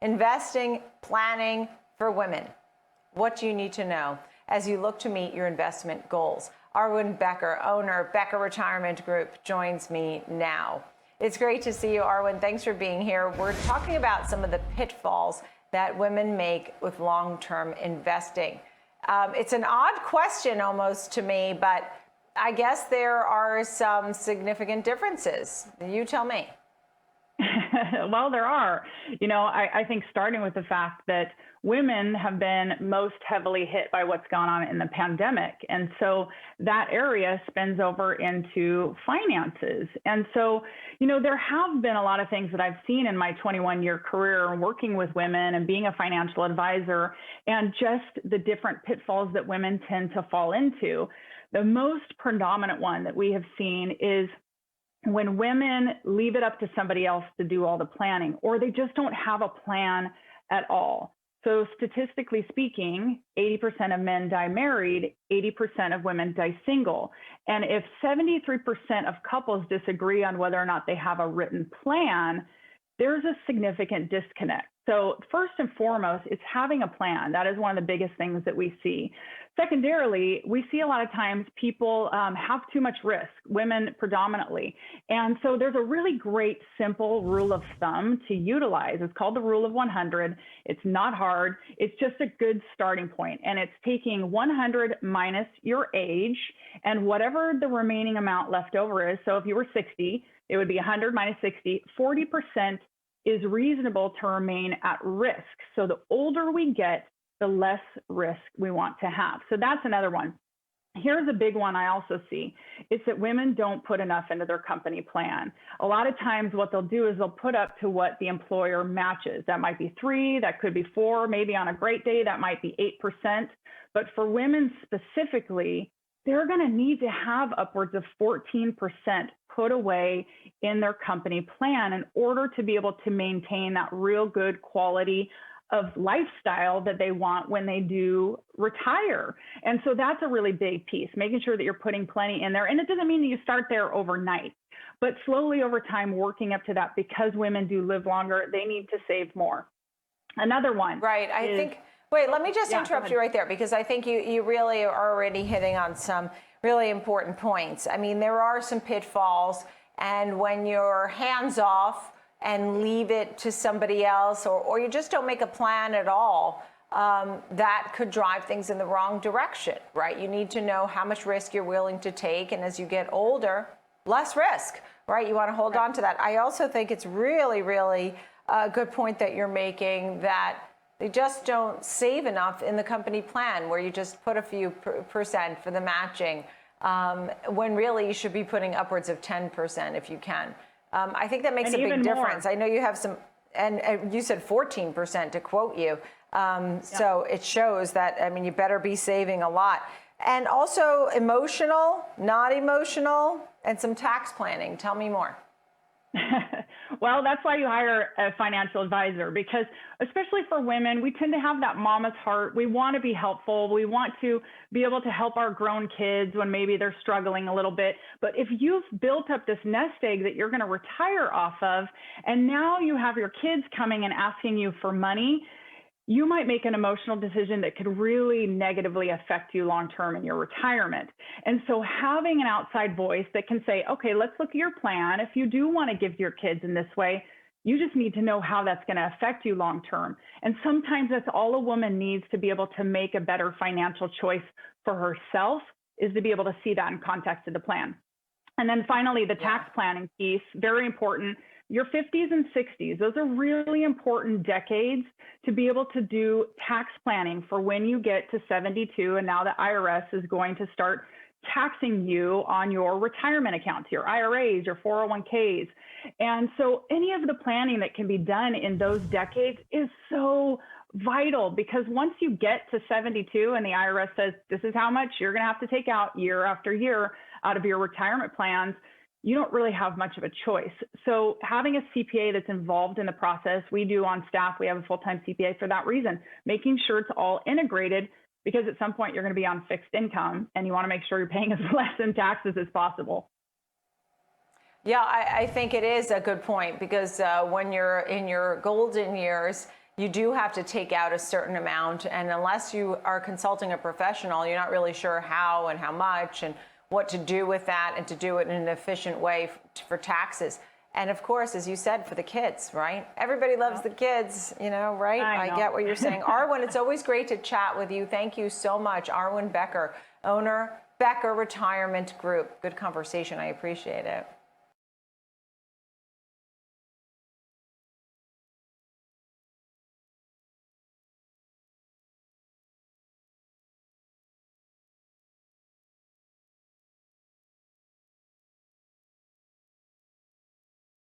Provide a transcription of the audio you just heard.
investing planning for women. What do you need to know as you look to meet your investment goals? Arwen Becker, owner of Becker Retirement Group, joins me now. It's great to see you, Arwen. Thanks for being here. We're talking about some of the pitfalls that women make with long-term investing. It's an odd question almost to me, but I guess there are some significant differences. You tell me. Well, there are. You know, I think starting with the fact that women have been most heavily hit by what's gone on in the pandemic. And so that area spins over into finances. And so, you know, there have been a lot of things that I've seen in my 21-year career working with women and being a financial advisor, and just the different pitfalls that women tend to fall into. The most predominant one that we have seen is when women leave it up to somebody else to do all the planning, or they just don't have a plan at all. So statistically speaking, 80% of men die married, 80% of women die single. And if 73% of couples disagree on whether or not they have a written plan, there's a significant disconnect. So first and foremost, it's having a plan. That is one of the biggest things that we see. Secondarily, we see a lot of times people have too much risk, women predominantly. And so there's a really great simple rule of thumb to utilize. It's called the rule of 100. It's not hard. It's just a good starting point. And it's taking 100 minus your age and whatever the remaining amount left over is. So if you were 60, it would be 100 minus 60. 40% is reasonable to remain at risk. So the older we get, the less risk we want to have. So that's another one. Here's a big one I also see. It's that women don't put enough into their company plan. A lot of times what they'll do is they'll put up to what the employer matches. That might be 3, that could be 4, maybe on a great day, that might be 8%. But for women specifically, they're going to need to have upwards of 14% put away in their company plan in order to be able to maintain that real good quality of lifestyle that they want when they do retire. And so that's a really big piece, making sure that you're putting plenty in there. And it doesn't mean that you start there overnight, but slowly over time, working up to that, because women do live longer, they need to save more. Another one. Right. Wait, let me just interrupt you right there, because I think you really are already hitting on some really important points. I mean, there are some pitfalls, and when you're hands off and leave it to somebody else, or you just don't make a plan at all, that could drive things in the wrong direction, right? You need to know how much risk you're willing to take, and as you get older, less risk, right? You want to hold on to that. I also think it's really, really a good point that you're making, that they just don't save enough in the company plan, where you just put a few percent for the matching, when really you should be putting upwards of 10% if you can. I think that makes a big difference. I know you have some, and you said 14% to quote you. So it shows that, I mean, you better be saving a lot. And also emotional, not emotional, and some tax planning. Tell me more. Well, that's why you hire a financial advisor, because especially for women, we tend to have that mama's heart. We want to be helpful. We want to be able to help our grown kids when maybe they're struggling a little bit. But if you've built up this nest egg that you're going to retire off of, and now you have your kids coming and asking you for money, you might make an emotional decision that could really negatively affect you long-term in your retirement. And so having an outside voice that can say, okay, let's look at your plan. If you do want to give to your kids in this way, you just need to know how that's going to affect you long-term. And sometimes that's all a woman needs to be able to make a better financial choice for herself, is to be able to see that in context of the plan. And then finally, the tax planning piece, very important. Your 50s and 60s, those are really important decades to be able to do tax planning for when you get to 72. And now the IRS is going to start taxing you on your retirement accounts, your IRAs, your 401ks. And so any of the planning that can be done in those decades is so vital, because once you get to 72 and the IRS says, this is how much you're going to have to take out year after year out of your retirement plans, you don't really have much of a choice. So having a CPA that's involved in the process, we do on staff, we have a full-time CPA for that reason, making sure it's all integrated, because at some point you're going to be on fixed income and you want to make sure you're paying as less in taxes as possible. Yeah, I think it is a good point, because when you're in your golden years, you do have to take out a certain amount. And unless you are consulting a professional, you're not really sure how and how much and what to do with that, and to do it in an efficient way for taxes. And of course, as you said, for the kids, right? Everybody loves the kids, you know, right? I get what you're saying. Arwen, it's always great to chat with you. Thank you so much. Arwen Becker, owner, Becker Retirement Group. Good conversation. I appreciate it.